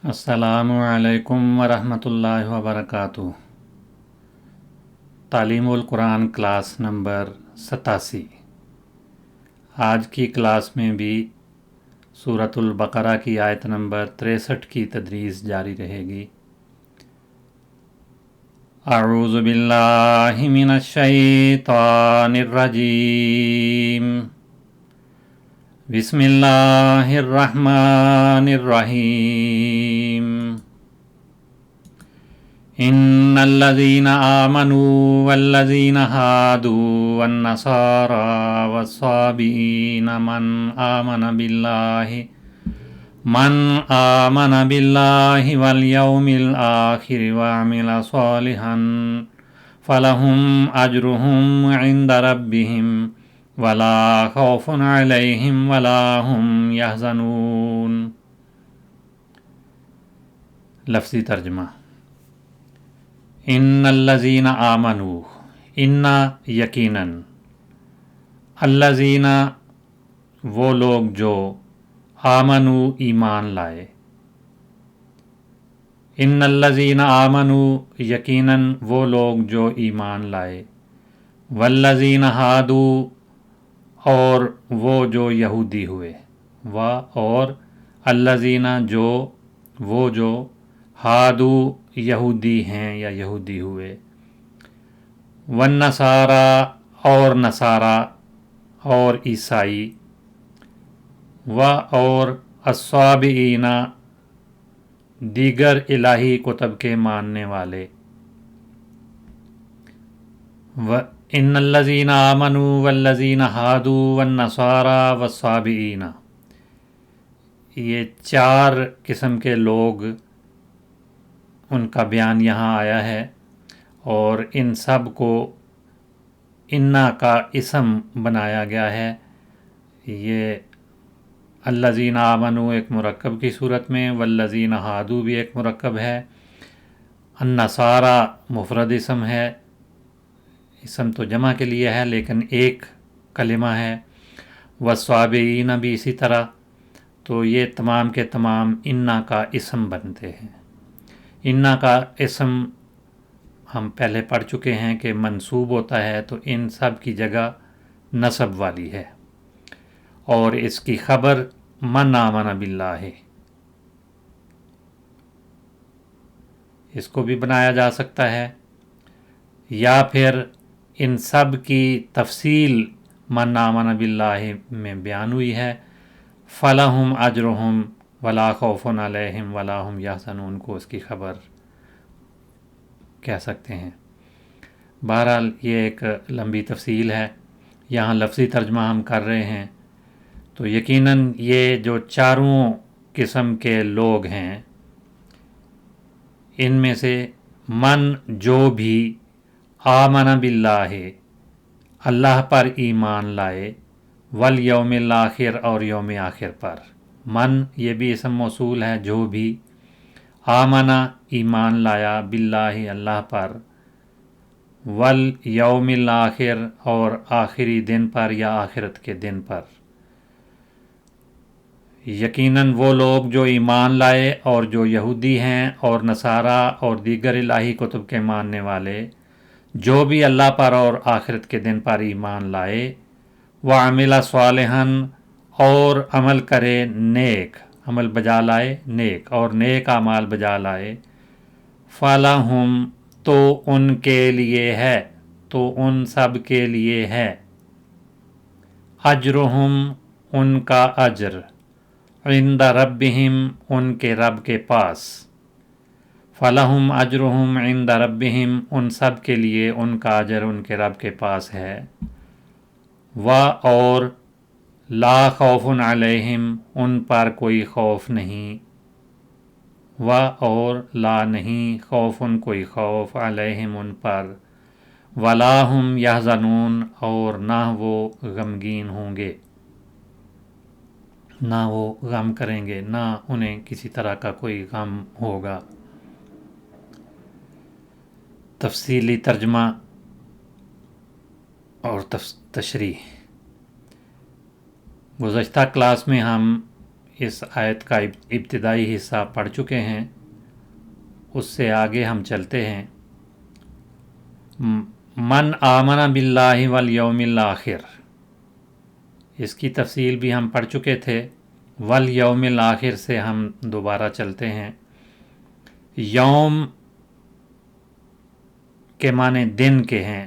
السلام علیکم ورحمۃ اللہ وبرکاتہ۔ تعلیم القرآن کلاس نمبر 87۔ آج کی کلاس میں بھی سورۃ البقرہ کی آیت نمبر 63 کی تدریس جاری رہے گی۔ اعوذ باللہ من الشیطان الرجیم، بسم اللہ الرحمن الرحیم۔ ان الذین آمنوا والذین ہادوا والنصارى والصابئین من آمن باللہ والیوم الآخر وعمل صالحا فلہم اجرہم عند ربہم ولا خوف علیہم ولا هم یحزنون۔ لفظی ترجمہ: ان الذین آمنوا، ان یقیناً، الذین وہ لوگ جو آمنوا ایمان لائے، ان الذین آمنوا یقیناً وہ لوگ جو ایمان لائے، والذین ہادوا اور وہ جو یہودی ہوئے، اور الذین جو وہ جو ہادو یہودی ہیں یا یہودی ہوئے، والنصارى اور نصارہ اور عیسائی، اور الصابئین دیگر الہی کتب کے ماننے والے۔ ان الذین آمنوا والذین ہادوا والنصارى والصابئین، یہ چار قسم کے لوگ، ان کا بیان یہاں آیا ہے، اور ان سب کو انا کا اسم بنایا گیا ہے۔ یہ الذین آمنوا ایک مرکب کی صورت میں، والذین ہادوا بھی ایک مرکب ہے، النصارى مفرد اسم ہے، اسم تو جمع کے لیے ہے لیکن ایک کلمہ ہے، والصابئین بھی اسی طرح، تو یہ تمام کے تمام انا کا اسم بنتے ہیں۔ انا کا اسم ہم پہلے پڑھ چکے ہیں کہ منصوب ہوتا ہے تو ان سب کی جگہ نصب والی ہے، اور اس کی خبر من آمن باللہ، اس کو بھی بنایا جا سکتا ہے، یا پھر ان سب کی تفصیل من آمن باللہ میں بیان ہوئی ہے، فلہم اجرہم ولا خوف علیہم ولا هم یحزنون کو اس کی خبر کہہ سکتے ہیں۔ بہرحال یہ ایک لمبی تفصیل ہے، یہاں لفظی ترجمہ ہم کر رہے ہیں۔ تو یقیناً یہ جو چاروں قسم کے لوگ ہیں، ان میں سے من جو بھی آمن باللہ اللہ پر ایمان لائے، والیوم الآخر اور یوم آخر پر، من یہ بھی اسم موصول ہے، جو بھی، آمنا ایمان لایا، باللہ اللہ پر، والیوم الآخر اور آخری دن پر یا آخرت کے دن پر، یقیناً وہ لوگ جو ایمان لائے اور جو یہودی ہیں اور نصارہ اور دیگر الہی کتب کے ماننے والے، جو بھی اللہ پر اور آخرت کے دن پر ایمان لائے، وعمل صالحا اور عمل کرے نیک، عمل بجا لائے نیک، اور نیک اعمال بجا لائے، فلہم تو ان کے لیے ہے، تو ان سب کے لیے ہے، اجرہم ان کا اجر، عند ربہم ان کے رب کے پاس، فلہم اجرہم عند ربہم ان سب کے لیے ان کا اجر ان کے رب کے پاس ہے، اور لا خوف علیہم ان پر کوئی خوف نہیں، اور لا نہیں خوف کوئی خوف علیہم ان پر، ولا هم یحزنون اور نہ وہ غمگین ہوں گے، نہ وہ غم کریں گے، نہ انہیں کسی طرح کا کوئی غم ہوگا۔ تفصیلی ترجمہ اور تشریح: گزشتہ کلاس میں ہم اس آیت کا ابتدائی حصہ پڑھ چکے ہیں، اس سے آگے ہم چلتے ہیں۔ من آمن باللہ والیوم الآخر، اس کی تفصیل بھی ہم پڑھ چکے تھے۔ والیوم الآخر سے ہم دوبارہ چلتے ہیں۔ یوم کے معنی دن کے ہیں۔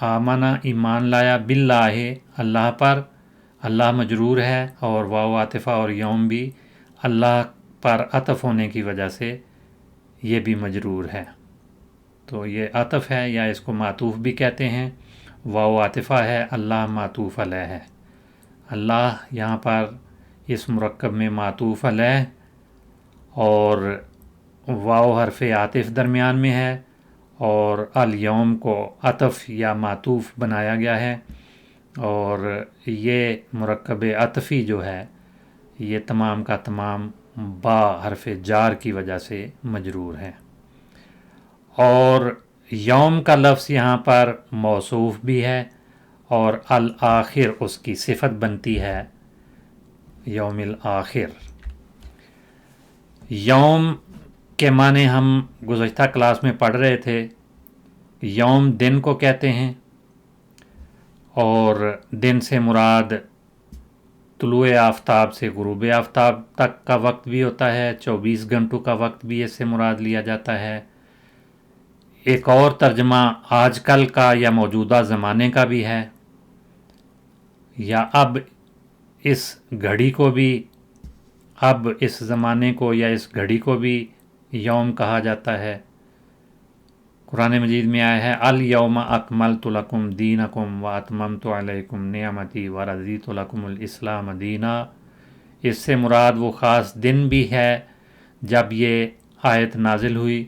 آمنا ایمان لایا، باللہ اللہ پر، اللہ مجرور ہے، اور واو عاطفہ اور یوم بھی اللہ پر عطف ہونے کی وجہ سے یہ بھی مجرور ہے، تو یہ عطف ہے یا اس کو معطوف بھی کہتے ہیں۔ واو عاطفہ ہے، اللہ معطوف علیہ ہے۔ اللہ یہاں پر اس مرکب میں معطوف علیہ اور واو حرف عاطف درمیان میں ہے، اور الیوم کو عطف یا معطوف بنایا گیا ہے، اور یہ مرکب عطفی جو ہے یہ تمام کا تمام با حرف جار کی وجہ سے مجرور ہے۔ اور یوم کا لفظ یہاں پر موصوف بھی ہے، اور الآخر اس کی صفت بنتی ہے، یوم الآخر۔ یوم کے معنی ہم گزشتہ کلاس میں پڑھ رہے تھے۔ یوم دن کو کہتے ہیں، اور دن سے مراد طلوع آفتاب سے غروب آفتاب تک کا وقت بھی ہوتا ہے، 24 گھنٹوں کا وقت بھی اس سے مراد لیا جاتا ہے۔ ایک اور ترجمہ آج کل کا یا موجودہ زمانے کا بھی ہے، یا اب اس گھڑی کو بھی، اب اس زمانے کو یا اس گھڑی کو بھی یوم کہا جاتا ہے۔ قرآن مجید میں آیا ہے الیوم اکملت لکم دینکم واتممت علیکم نعمتی ورضیت لکم الاسلام دینا۔ اس سے مراد وہ خاص دن بھی ہے جب یہ آیت نازل ہوئی،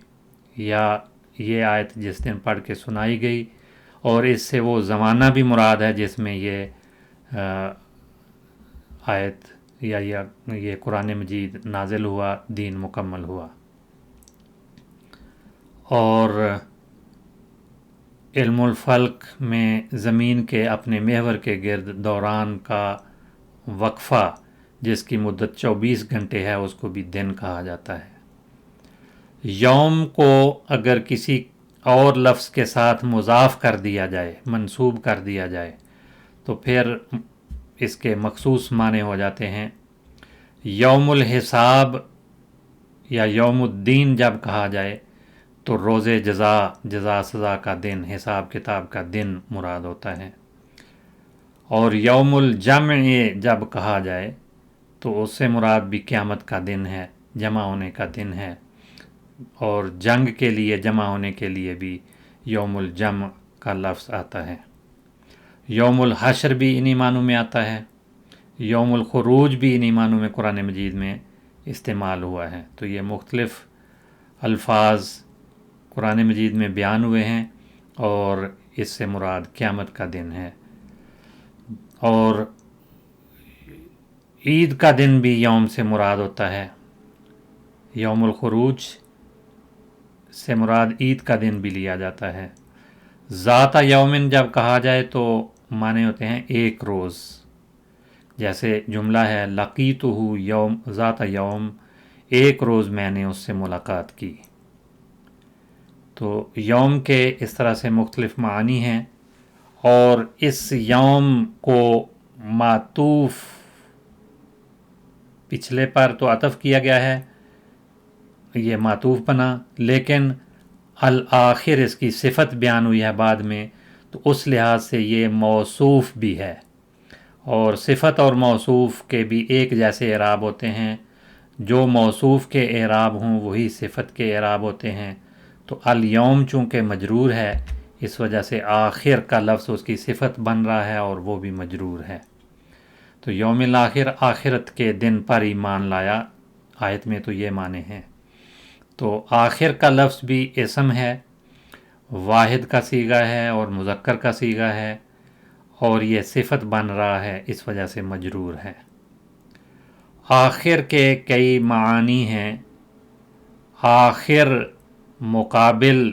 یا یہ آیت جس دن پڑھ کے سنائی گئی، اور اس سے وہ زمانہ بھی مراد ہے جس میں یہ آیت یا یہ قرآن مجید نازل ہوا، دین مکمل ہوا۔ اور علم الفلک میں زمین کے اپنے محور کے گرد دوران کا وقفہ جس کی مدت 24 گھنٹے ہے اس کو بھی دن کہا جاتا ہے۔ یوم کو اگر کسی اور لفظ کے ساتھ مضاف کر دیا جائے، منسوب کر دیا جائے، تو پھر اس کے مخصوص معنی ہو جاتے ہیں۔ یوم الحساب یا یوم الدین جب کہا جائے تو روز جزا سزا کا دن، حساب کتاب کا دن مراد ہوتا ہے۔ اور یوم الجمع جب کہا جائے تو اس سے مراد بھی قیامت کا دن ہے، جمع ہونے کا دن ہے، اور جنگ کے لیے جمع ہونے کے لیے بھی یوم الجمع کا لفظ آتا ہے۔ یوم الحشر بھی انہی معنوں میں آتا ہے، یوم الخروج بھی انہی معنوں میں قرآن مجید میں استعمال ہوا ہے۔ تو یہ مختلف الفاظ قرآن مجید میں بیان ہوئے ہیں، اور اس سے مراد قیامت کا دن ہے۔ اور عید کا دن بھی یوم سے مراد ہوتا ہے، یوم الخروج سے مراد عید کا دن بھی لیا جاتا ہے۔ ذات یومن جب کہا جائے تو معنی ہوتے ہیں ایک روز، جیسے جملہ ہے لقیتہ یوم ذات یوم، ایک روز میں نے اس سے ملاقات کی۔ تو یوم کے اس طرح سے مختلف معانی ہیں، اور اس یوم کو معطوف پچھلے پر تو عطف کیا گیا ہے، یہ معطوف بنا، لیکن الآخر اس کی صفت بیان ہوئی ہے بعد میں، تو اس لحاظ سے یہ موصوف بھی ہے، اور صفت اور موصوف کے بھی ایک جیسے اعراب ہوتے ہیں۔ جو موصوف کے اعراب ہوں وہی صفت کے اعراب ہوتے ہیں۔ تو الیوم چونکہ مجرور ہے، اس وجہ سے آخر کا لفظ اس کی صفت بن رہا ہے اور وہ بھی مجرور ہے۔ تو یوم الآخر آخرت کے دن پر ایمان لایا، آیت میں تو یہ معنی ہیں۔ تو آخر کا لفظ بھی اسم ہے، واحد کا صیغہ ہے اور مذکر کا صیغہ ہے، اور یہ صفت بن رہا ہے، اس وجہ سے مجرور ہے۔ آخر کے کئی معانی ہیں۔ آخر مقابل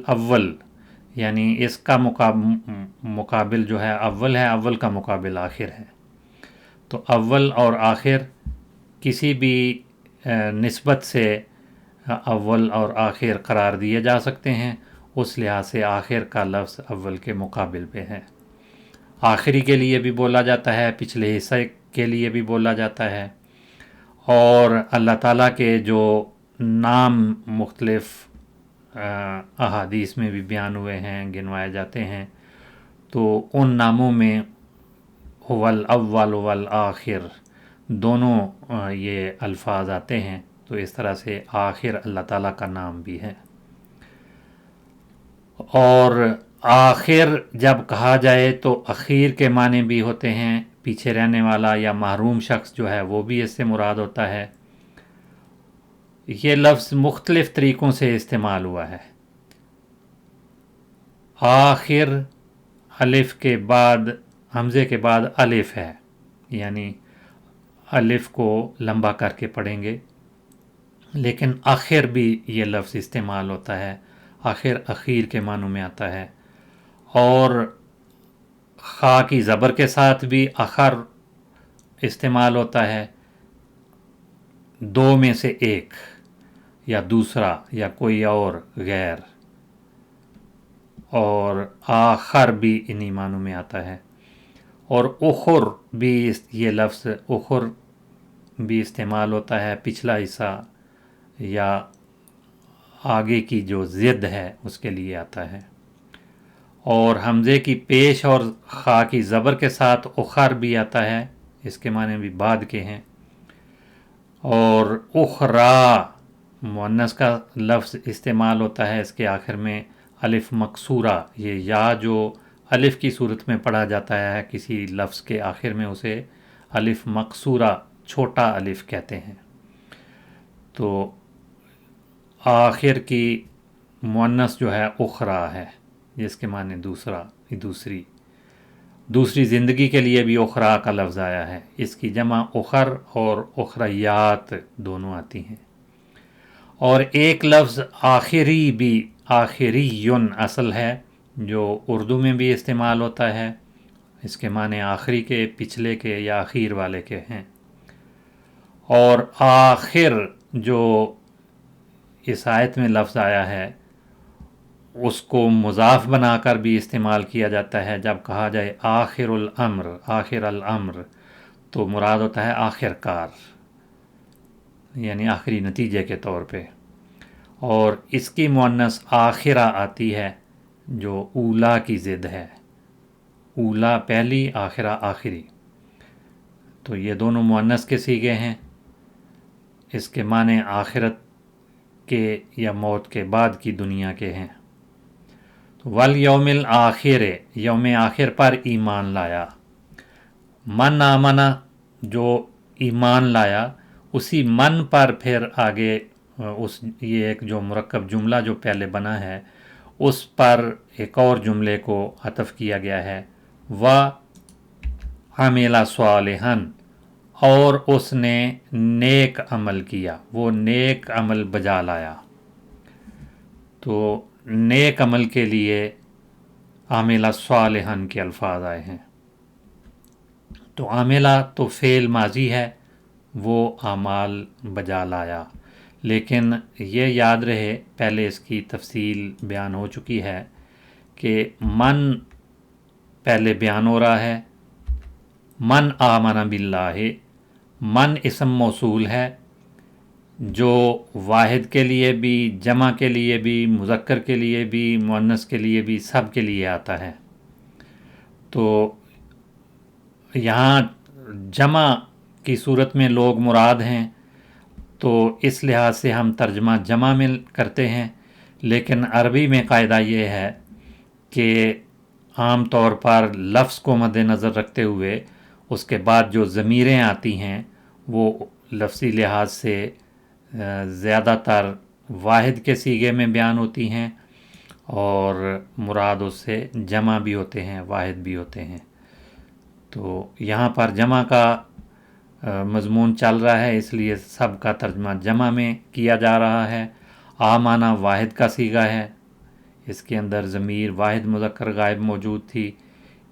اول، یعنی اس کا مقابل جو ہے اول ہے، اول کا مقابل آخر ہے۔ تو اول اور آخر کسی بھی نسبت سے اول اور آخر قرار دیے جا سکتے ہیں، اس لحاظ سے آخر کا لفظ اول کے مقابل پہ ہے۔ آخری کے لیے بھی بولا جاتا ہے، پچھلے حصے کے لیے بھی بولا جاتا ہے، اور اللہ تعالیٰ کے جو نام مختلف احادیث میں بھی بیان ہوئے ہیں، گنوائے جاتے ہیں، تو ان ناموں میں هو الاول والآخر دونوں یہ الفاظ آتے ہیں، تو اس طرح سے آخر اللہ تعالیٰ کا نام بھی ہے۔ اور آخر جب کہا جائے تو اخیر کے معنی بھی ہوتے ہیں، پیچھے رہنے والا یا محروم شخص جو ہے وہ بھی اس سے مراد ہوتا ہے۔ یہ لفظ مختلف طریقوں سے استعمال ہوا ہے۔ آخر الف کے بعد حمزے کے بعد الف ہے، یعنی الف کو لمبا کر کے پڑھیں گے، لیکن آخر بھی یہ لفظ استعمال ہوتا ہے، آخر اخیر کے معنوں میں آتا ہے، اور خا کی زبر کے ساتھ بھی آخر استعمال ہوتا ہے، دو میں سے ایک یا دوسرا یا کوئی اور غیر، اور آخر بھی انہی معنوں میں آتا ہے۔ اور اخر بھی یہ لفظ اخر بھی استعمال ہوتا ہے، پچھلا حصہ یا آگے کی جو ضد ہے اس کے لیے آتا ہے۔ اور حمزے کی پیش اور خا کی زبر کے ساتھ اخر بھی آتا ہے، اس کے معنی بھی بعد کے ہیں۔ اور اخرا مؤنث کا لفظ استعمال ہوتا ہے، اس کے آخر میں الف مکسورہ، یہ یا جو الف کی صورت میں پڑھا جاتا ہے کسی لفظ کے آخر میں، اسے الف مکسورہ چھوٹا الف کہتے ہیں۔ تو آخر کی مؤنث جو ہے اخرا ہے، جس کے معنی دوسری زندگی کے لیے بھی اخرا کا لفظ آیا ہے، اس کی جمع اخر اور اخریات دونوں آتی ہیں۔ اور ایک لفظ آخری بھی آخریون اصل ہے، جو اردو میں بھی استعمال ہوتا ہے، اس کے معنی آخری کے، پچھلے کے یا اخیر والے کے ہیں۔ اور آخر جو اس آیت میں لفظ آیا ہے اس کو مضاف بنا کر بھی استعمال کیا جاتا ہے، جب کہا جائے آخر الامر تو مراد ہوتا ہے آخر کار، یعنی آخری نتیجے کے طور پہ۔ اور اس کی مؤنث آخرہ آتی ہے جو اولا کی ضد ہے، اولا پہلی، آخرہ آخری، تو یہ دونوں مؤنث کے صیغے ہیں۔ اس کے معنی آخرت کے یا موت کے بعد کی دنیا کے ہیں۔ والیوم الآخر، یوم آخر پر ایمان لایا، من آمنا جو ایمان لایا، اسی من پر پھر آگے یہ ایک جو مرکب جملہ جو پہلے بنا ہے اس پر ایک اور جملے کو عطف کیا گیا ہے، وَعَمِلَ صَالِحًا، اور اس نے نیک عمل کیا، وہ نیک عمل بجا لایا۔ تو نیک عمل کے لیے عاملہ صالحً کے الفاظ آئے ہیں۔ تو عاملہ تو فعل ماضی ہے، وہ اعمال بجا لایا، لیکن یہ یاد رہے، پہلے اس کی تفصیل بیان ہو چکی ہے کہ من پہلے بیان ہو رہا ہے، من آمن باللہ، من اسم موصول ہے جو واحد کے لیے بھی، جمع کے لیے بھی، مذکر کے لیے بھی، مؤنث کے لیے بھی، سب کے لیے آتا ہے۔ تو یہاں جمع کی صورت میں لوگ مراد ہیں، تو اس لحاظ سے ہم ترجمہ جمع میں کرتے ہیں، لیکن عربی میں قاعدہ یہ ہے کہ عام طور پر لفظ کو مد نظر رکھتے ہوئے اس کے بعد جو ضمیریں آتی ہیں وہ لفظی لحاظ سے زیادہ تر واحد کے صیغے میں بیان ہوتی ہیں، اور مراد اس سے جمع بھی ہوتے ہیں، واحد بھی ہوتے ہیں۔ تو یہاں پر جمع کا مضمون چل رہا ہے، اس لیے سب کا ترجمہ جمع میں کیا جا رہا ہے۔ آمانہ واحد کا صیغہ ہے، اس کے اندر ضمیر واحد مذکر غائب موجود تھی۔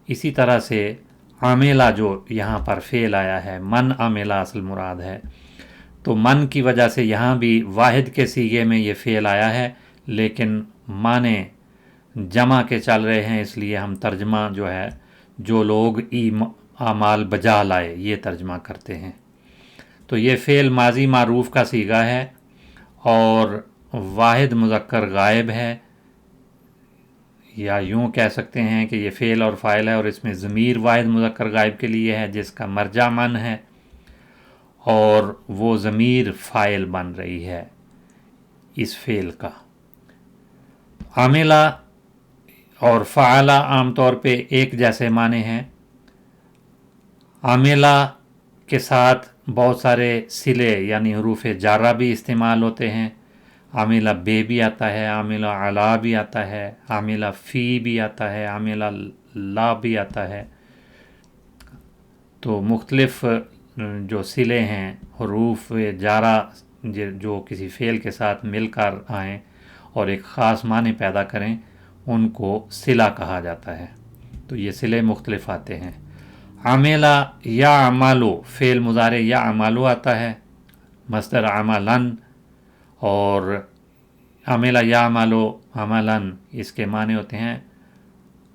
اسی طرح سے عاملہ جو یہاں پر فعل آیا ہے، من عاملہ اصل مراد ہے، تو من کی وجہ سے یہاں بھی واحد کے صیغے میں یہ فعل آیا ہے، لیکن معنی جمع کے چل رہے ہیں، اس لیے ہم ترجمہ جو ہے جو لوگ اعمال بجا لائے یہ ترجمہ کرتے ہیں۔ تو یہ فعل ماضی معروف کا صیغہ ہے اور واحد مذکر غائب ہے، یا یوں کہہ سکتے ہیں کہ یہ فعل اور فاعل ہے، اور اس میں ضمیر واحد مذکر غائب کے لیے ہے جس کا مرجع من ہے، اور وہ ضمیر فاعل بن رہی ہے اس فعل کا۔ عاملہ اور فعلہ عام طور پہ ایک جیسے معنی ہیں۔ عاملہ کے ساتھ بہت سارے صلے یعنی حروف جارہ بھی استعمال ہوتے ہیں۔ عاملہ بے بھی آتا ہے، عاملہ علا بھی آتا ہے، عاملہ فی بھی آتا ہے، عاملہ لا بھی آتا ہے۔ تو مختلف جو صلے ہیں حروف جارہ جو کسی فعل کے ساتھ مل کر آئیں اور ایک خاص معنی پیدا کریں ان کو صلہ کہا جاتا ہے۔ تو یہ صلے مختلف آتے ہیں۔ عاملہ یا عمالو فعل مضارع یا عمالو آتا ہے، مصدر عملن، اور عاملہ یا عمالو عملن اس کے معنی ہوتے ہیں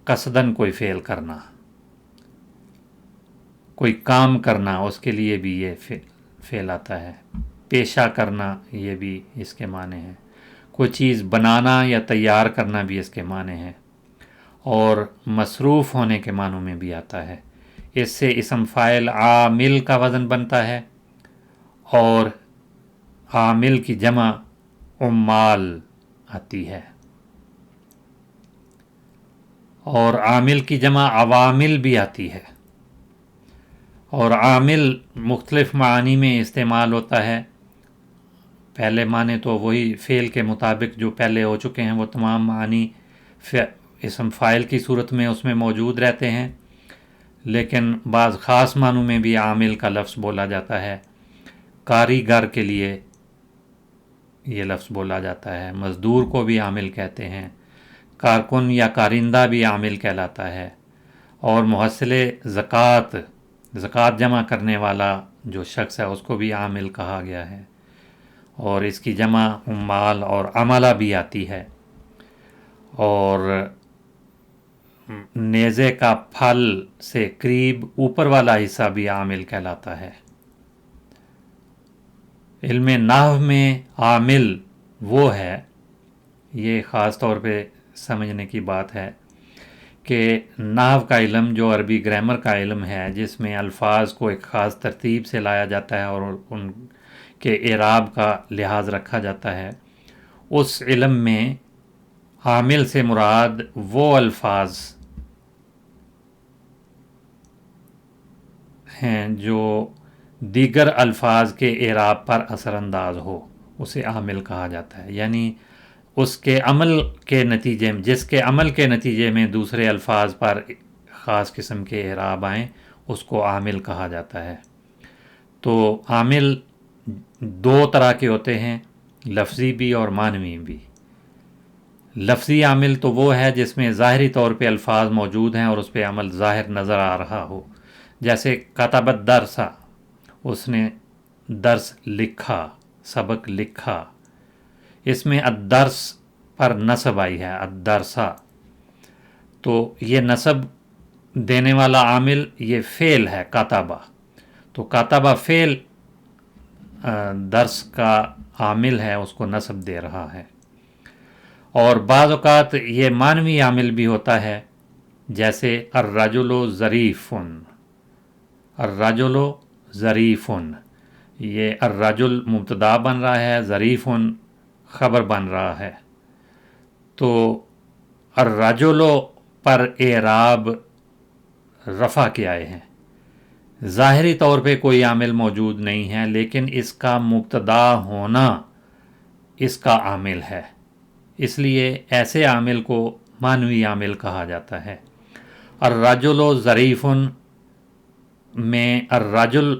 قصدن کوئی فعل کرنا، کوئی کام کرنا، اس کے لیے بھی یہ فعل آتا ہے۔ پیشہ کرنا یہ بھی اس کے معنی ہیں، کوئی چیز بنانا یا تیار کرنا بھی اس کے معنی ہیں، اور مصروف ہونے کے معنوں میں بھی آتا ہے۔ اس سے اسم فاعل عامل کا وزن بنتا ہے، اور عامل کی جمع عمال آتی ہے، اور عامل کی جمع عوامل بھی آتی ہے۔ اور عامل مختلف معانی میں استعمال ہوتا ہے۔ پہلے معنی تو وہی فعل کے مطابق جو پہلے ہو چکے ہیں وہ تمام معانی اسم فاعل کی صورت میں اس میں موجود رہتے ہیں، لیکن بعض خاص معنوں میں بھی عامل کا لفظ بولا جاتا ہے۔ کاریگر کے لیے یہ لفظ بولا جاتا ہے، مزدور کو بھی عامل کہتے ہیں، کارکن یا کارندہ بھی عامل کہلاتا ہے، اور محصل زکوٰۃ جمع کرنے والا جو شخص ہے اس کو بھی عامل کہا گیا ہے، اور اس کی جمع عمال اور عملہ بھی آتی ہے۔ اور نیزے کا پھل سے قریب اوپر والا حصہ بھی عامل کہلاتا ہے۔ علم نحو میں عامل وہ ہے، یہ خاص طور پہ سمجھنے کی بات ہے کہ نحو کا علم جو عربی گرامر کا علم ہے، جس میں الفاظ کو ایک خاص ترتیب سے لایا جاتا ہے اور ان کے اعراب کا لحاظ رکھا جاتا ہے، اس علم میں عامل سے مراد وہ الفاظ ہیں جو دیگر الفاظ کے اعراب پر اثر انداز ہو، اسے عامل کہا جاتا ہے۔ یعنی اس کے عمل کے نتیجے میں، جس کے عمل کے نتیجے میں دوسرے الفاظ پر خاص قسم کے اعراب آئیں، اس کو عامل کہا جاتا ہے۔ تو عامل دو طرح کے ہوتے ہیں، لفظی بھی اور معنوی بھی۔ لفظی عامل تو وہ ہے جس میں ظاہری طور پہ الفاظ موجود ہیں اور اس پہ عمل ظاہر نظر آ رہا ہو، جیسے کتب الدرس، اس نے درس لکھا، سبق لکھا، اس میں الدرس پر نصب آئی ہے، الدرسہ، تو یہ نصب دینے والا عامل یہ فعل ہے کاتبہ، تو کاتبہ فعل درس کا عامل ہے، اس کو نصب دے رہا ہے۔ اور بعض اوقات یہ معنوی عامل بھی ہوتا ہے، جیسے الرجل ظریف، الرجل ظریف، یہ الرجل مبتدا بن رہا ہے، ظریف خبر بن رہا ہے۔ تو الرجل پر اعراب رفع کے آئے ہیں، ظاہری طور پہ کوئی عامل موجود نہیں ہے، لیکن اس کا مبتدا ہونا اس کا عامل ہے، اس لیے ایسے عامل کو معنوی عامل کہا جاتا ہے۔ الرجل ظریف میں الرجل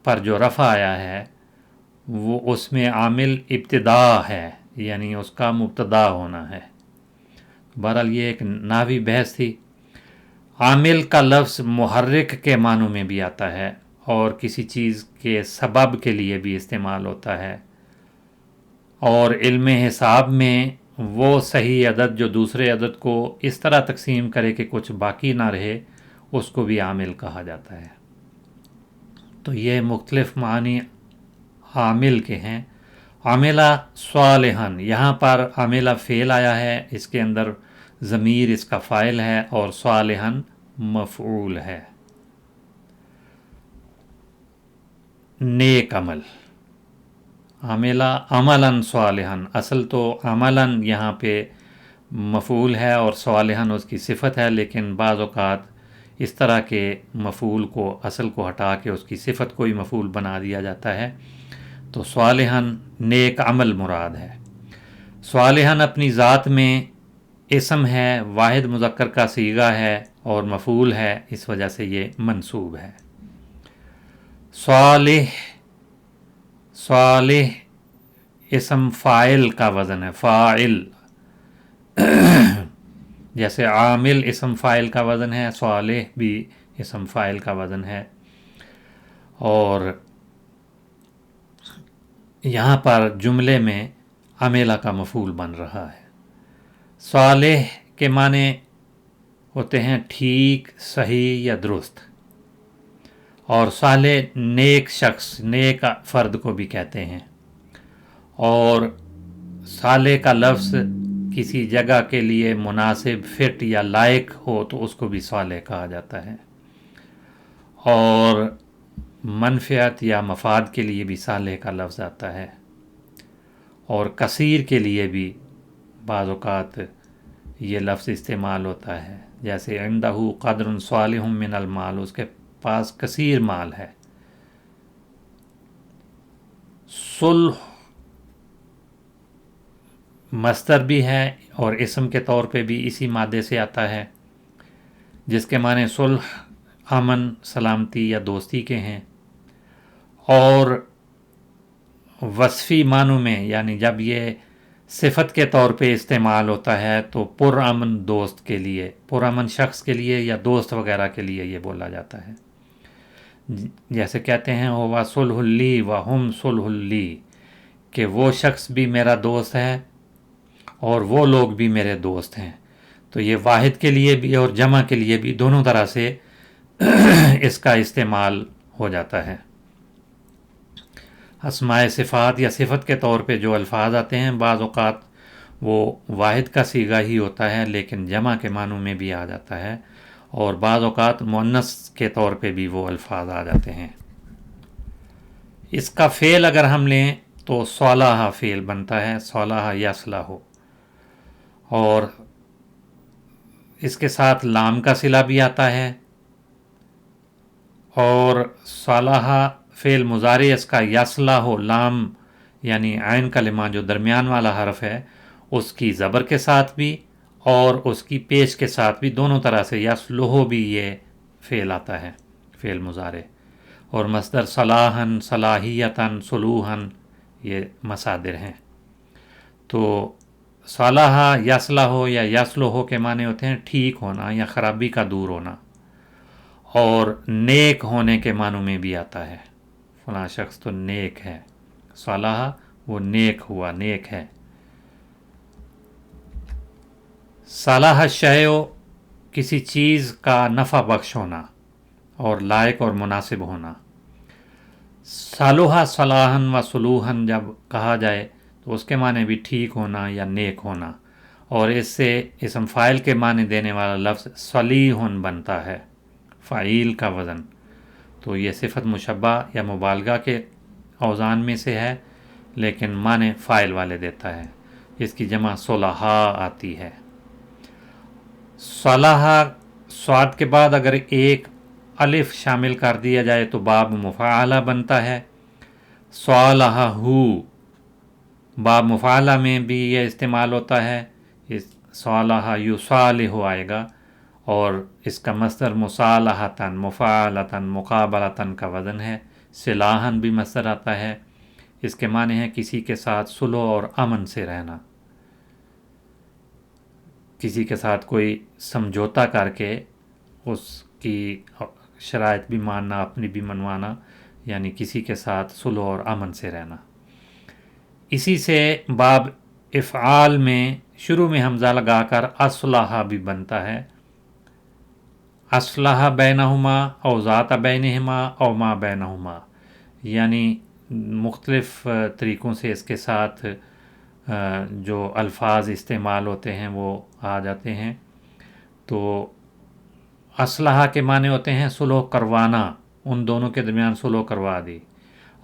پر جو رفع آیا ہے وہ اس میں عامل ابتدا ہے، یعنی اس کا مبتدا ہونا ہے۔ بہرحال یہ ایک نحوی بحث تھی۔ عامل کا لفظ محرک کے معنوں میں بھی آتا ہے اور کسی چیز کے سبب کے لیے بھی استعمال ہوتا ہے، اور علم حساب میں وہ صحیح عدد جو دوسرے عدد کو اس طرح تقسیم کرے کہ کچھ باقی نہ رہے، اس کو بھی عامل کہا جاتا ہے۔ تو یہ مختلف معنی عامل کے ہیں۔ عاملہ صالحاً، یہاں پر عاملہ فعل آیا ہے، اس کے اندر ضمیر اس کا فاعل ہے اور صالحاً مفعول ہے۔ نیک عمل، عاملہ عملاً صالحاً، اصل تو عملاً یہاں پہ مفعول ہے اور صالحاً اس کی صفت ہے، لیکن بعض اوقات اس طرح کے مفعول کو اصل کو ہٹا کے اس کی صفت کو ہی مفعول بنا دیا جاتا ہے، تو صالحاً نیک عمل مراد ہے۔ صالحاً اپنی ذات میں اسم ہے، واحد مذکر کا صیغہ ہے اور مفعول ہے، اس وجہ سے یہ منصوب ہے۔ صالح، صالح اسم فاعل کا وزن ہے، فاعل، جیسے عامل اسم فاعل کا وزن ہے، صالح بھی اسم فاعل کا وزن ہے، اور یہاں پر جملے میں عاملہ کا مفعول بن رہا ہے۔ صالح کے معنی ہوتے ہیں ٹھیک، صحیح یا درست، اور صالح نیک شخص، نیک فرد کو بھی کہتے ہیں، اور صالح کا لفظ کسی جگہ کے لیے مناسب، فٹ یا لائق ہو تو اس کو بھی صالح کہا جاتا ہے، اور منفعت یا مفاد کے لیے بھی صالح کا لفظ آتا ہے، اور کثیر کے لیے بھی بعض اوقات یہ لفظ استعمال ہوتا ہے، جیسے عندہ قدر صالح من المال، اس کے پاس کثیر مال ہے۔ صلح مصدر بھی ہے اور اسم کے طور پہ بھی اسی مادے سے آتا ہے، جس کے معنی صلح، امن، سلامتی یا دوستی کے ہیں، اور وصفی معنوں میں یعنی جب یہ صفت کے طور پہ استعمال ہوتا ہے تو پرامن دوست کے لیے، پرامن شخص کے لیے یا دوست وغیرہ کے لیے یہ بولا جاتا ہے، جیسے کہتے ہیں ہوا صلح لی و ہم صلح لی، کہ وہ شخص بھی میرا دوست ہے اور وہ لوگ بھی میرے دوست ہیں۔ تو یہ واحد کے لیے بھی اور جمع کے لیے بھی دونوں طرح سے اس کا استعمال ہو جاتا ہے۔ اسماء صفات یا صفت کے طور پہ جو الفاظ آتے ہیں بعض اوقات وہ واحد کا صیغہ ہی ہوتا ہے لیکن جمع کے معنوں میں بھی آ جاتا ہے، اور بعض اوقات مؤنث کے طور پہ بھی وہ الفاظ آ جاتے ہیں۔ اس کا فعل اگر ہم لیں تو صلح فعل بنتا ہے، صلح یصلح، اور اس کے ساتھ لام کا صلہ بھی آتا ہے، اور صلح فعل مضارع اس کا یصلح، لام یعنی عین کلمہ جو درمیان والا حرف ہے اس کی زبر کے ساتھ بھی اور اس کی پیش کے ساتھ بھی، دونوں طرح سے یصلح بھی یہ فعل آتا ہے، فعل مضارع، اور مصدر صلاحاً، صلاحیتاً، صلوحاً یہ مصادر ہیں۔ تو صلح، یصلح یا یصلح کے معنی ہوتے ہیں ٹھیک ہونا یا خرابی کا دور ہونا، اور نیک ہونے کے معنوں میں بھی آتا ہے، فلاں شخص تو نیک ہے، صلح وہ نیک ہوا، نیک ہے۔ صلح الشیء کسی چیز کا نفع بخش ہونا اور لائق اور مناسب ہونا۔ صلح صلاحاً و صلوحاً جب کہا جائے تو اس کے معنی بھی ٹھیک ہونا یا نیک ہونا، اور اس سے اسم فاعل کے معنی دینے والا لفظ صلیح بنتا ہے، فعیل کا وزن، تو یہ صفت مشبہ یا مبالغہ کے اوزان میں سے ہے لیکن معنی فاعل والے دیتا ہے، اس کی جمع صلحاء آتی ہے۔ صلح صاد کے بعد اگر ایک الف شامل کر دیا جائے تو باب مفاعلہ بنتا ہے، صالحہ، باب مفاعلہ میں بھی یہ استعمال ہوتا ہے، اس صالحہ یصالح آئے گا، اور اس کا مصدر مصالحتاً، مفاعلتاً، مقابلتاً کا وزن ہے، صلاحاً بھی مصدر آتا ہے، اس کے معنی ہے کسی کے ساتھ صلح اور امن سے رہنا، کسی کے ساتھ کوئی سمجھوتا کر کے اس کی شرائط بھی ماننا، اپنی بھی منوانا، یعنی کسی کے ساتھ صلح اور امن سے رہنا۔ اسی سے باب افعال میں شروع میں حمزہ لگا کر اصلح بھی بنتا ہے، اصلح بینہما او ذات بینہما او ما بینہما، یعنی مختلف طریقوں سے اس کے ساتھ جو الفاظ استعمال ہوتے ہیں وہ آ جاتے ہیں۔ تو اصلح کے معنی ہوتے ہیں صلح کروانا، ان دونوں کے درمیان صلح کروا دی،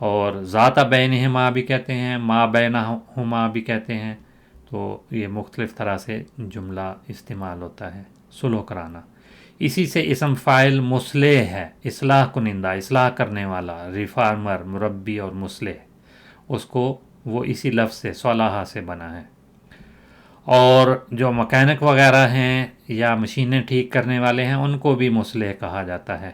اور ذات بینہما بھی کہتے ہیں، ما بینہما بھی کہتے ہیں۔ تو یہ مختلف طرح سے جملہ استعمال ہوتا ہے، صلح کرانا۔ اسی سے اسم فاعل مصلح ہے، اصلاح کنندہ، اصلاح کرنے والا، ریفارمر، مربی اور مصلح، اس کو وہ اسی لفظ سے صلح سے بنا ہے۔ اور جو مکینک وغیرہ ہیں یا مشینیں ٹھیک کرنے والے ہیں ان کو بھی مصلح کہا جاتا ہے۔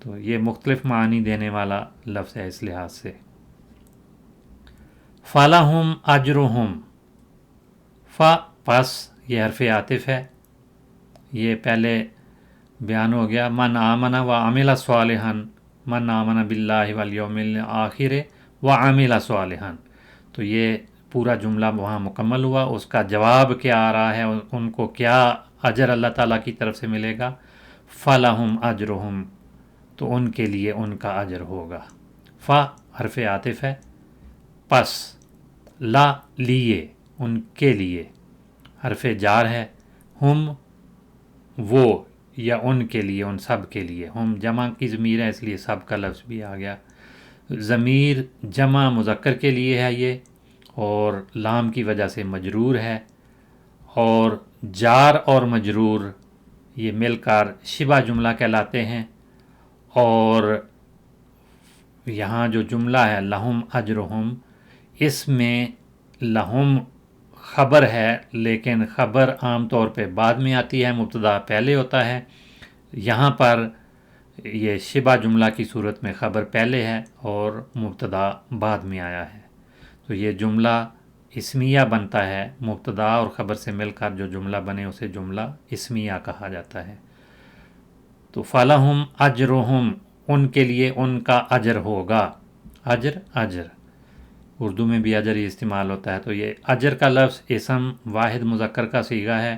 تو یہ مختلف معنی دینے والا لفظ ہے اس لحاظ سے۔ فَلَهُمْ أَجْرُهُمْ، پس یہ حرف عاطف ہے، یہ پہلے بیان ہو گیا، من آمن وعمل صالحا، من آمن باللہ والیوم الآخر وعمل صالحا، تو یہ پورا جملہ وہاں مکمل ہوا۔ اس کا جواب کیا آ رہا ہے، ان کو کیا اجر اللہ تعالیٰ کی طرف سے ملے گا؟ فَلَهُمْ أَجْرُهُمْ، تو ان کے لیے ان کا اجر ہوگا۔ فا حرف عاطف ہے، پس، لا لیے، ان کے لیے، حرف جار ہے، ہم وہ، یا ان کے لیے، ان سب کے لیے، ہم جمع کی ضمیر ہے اس لیے سب کا لفظ بھی آ گیا۔ ضمیر جمع مذکر کے لیے ہے یہ، اور لام کی وجہ سے مجرور ہے، اور جار اور مجرور یہ مل کر شبہ جملہ کہلاتے ہیں۔ اور یہاں جو جملہ ہے لہم اجرہم، اس میں لہم خبر ہے، لیکن خبر عام طور پہ بعد میں آتی ہے، مبتدا پہلے ہوتا ہے۔ یہاں پر یہ شبہ جملہ کی صورت میں خبر پہلے ہے اور مبتدا بعد میں آیا ہے، تو یہ جملہ اسمیہ بنتا ہے، مبتدا اور خبر سے مل کر جو جملہ بنے اسے جملہ اسمیہ کہا جاتا ہے۔ تو فَلَهُمْ أَجْرُهُمْ، ان کے لیے ان کا اجر ہوگا۔ اجر، اجر اردو میں بھی اجر ہی استعمال ہوتا ہے، تو یہ اجر کا لفظ اسم واحد مذکر کا صیغہ ہے،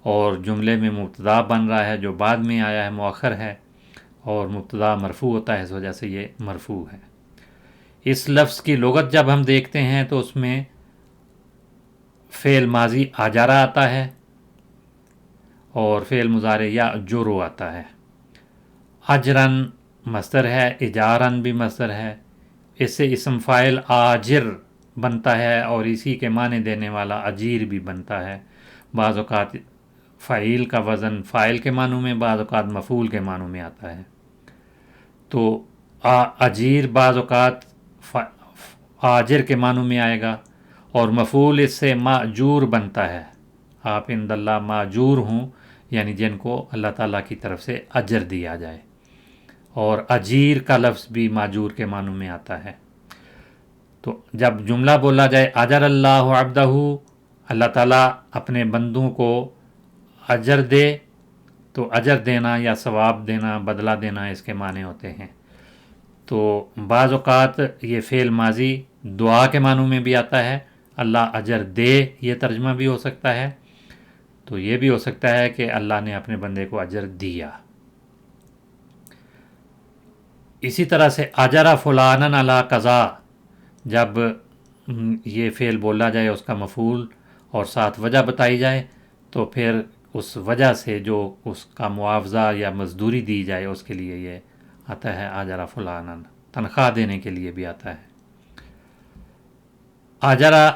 اور جملے میں مبتدا بن رہا ہے جو بعد میں آیا ہے، مؤخر ہے، اور مبتدا مرفوع ہوتا ہے، اس وجہ سے یہ مرفوع ہے۔ اس لفظ کی لغت جب ہم دیکھتے ہیں تو اس میں فعل ماضی آجارہ آتا ہے، اور فعل مضارع یا جورو آتا ہے۔ اجرن مصدر ہے، اجارن بھی مصدر ہے، اس سے اسم فاعل آجر بنتا ہے، اور اسی کے معنی دینے والا اجیر بھی بنتا ہے۔ بعض اوقات فعیل کا وزن فاعل کے معنوں میں، بعض اوقات مفعول کے معنوں میں آتا ہے۔ تو اجیر بعض اوقات آجر کے معنوں میں آئے گا، اور مفعول اس سے ماجور بنتا ہے۔ آپ عند اللہ ماجور ہوں، یعنی جن کو اللہ تعالیٰ کی طرف سے اجر دیا جائے، اور اجیر کا لفظ بھی ماجور کے معنوں میں آتا ہے۔ تو جب جملہ بولا جائے اجر اللہ عبدہ، اللہ تعالیٰ اپنے بندوں کو اجر دے، تو اجر دینا یا ثواب دینا، بدلہ دینا اس کے معنی ہوتے ہیں۔ تو بعض اوقات یہ فعل ماضی دعا کے معنوں میں بھی آتا ہے، اللہ اجر دے، یہ ترجمہ بھی ہو سکتا ہے۔ تو یہ بھی ہو سکتا ہے کہ اللہ نے اپنے بندے کو اجر دیا۔ اسی طرح سے اجرا فلانن علی قضا، جب یہ فعل بولا جائے اس کا مفعول اور ساتھ وجہ بتائی جائے، تو پھر اس وجہ سے جو اس کا معاوضہ یا مزدوری دی جائے اس کے لیے یہ آتا ہے اجرا فلانن، تنخواہ دینے کے لیے بھی آتا ہے۔ اجرا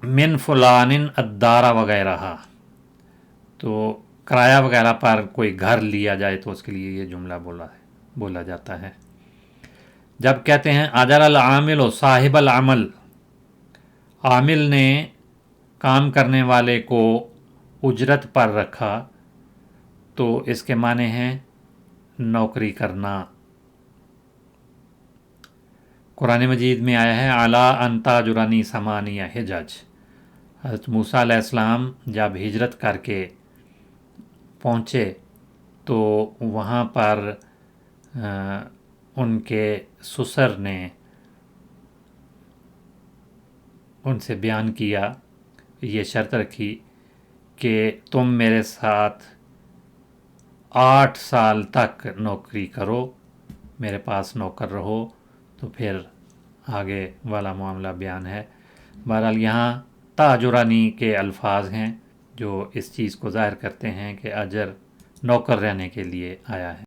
من فلان الدار وغیرہ، تو کرایہ وغیرہ پر کوئی گھر لیا جائے تو اس کے لیے یہ جملہ بولا جاتا ہے۔ جب کہتے ہیں اجر العامل و صاحب العمل، عامل نے کام کرنے والے کو اجرت پر رکھا، تو اس کے معنی ہیں نوکری کرنا۔ قرآن مجید میں آیا ہے اعلیٰ ان تاجرنی ثمانیہ حجج، حضرت موسیٰ علیہ السلام جب ہجرت کر کے پہنچے تو وہاں پر ان کے سسر نے ان سے بیان کیا، یہ شرط رکھی کہ تم میرے ساتھ 8 سال تک نوکری کرو، میرے پاس نوکر رہو، تو پھر آگے والا معاملہ بیان ہے۔ بہرحال یہاں تاجرانی کے الفاظ ہیں جو اس چیز کو ظاہر کرتے ہیں کہ اجر نوکر رہنے کے لیے آیا ہے۔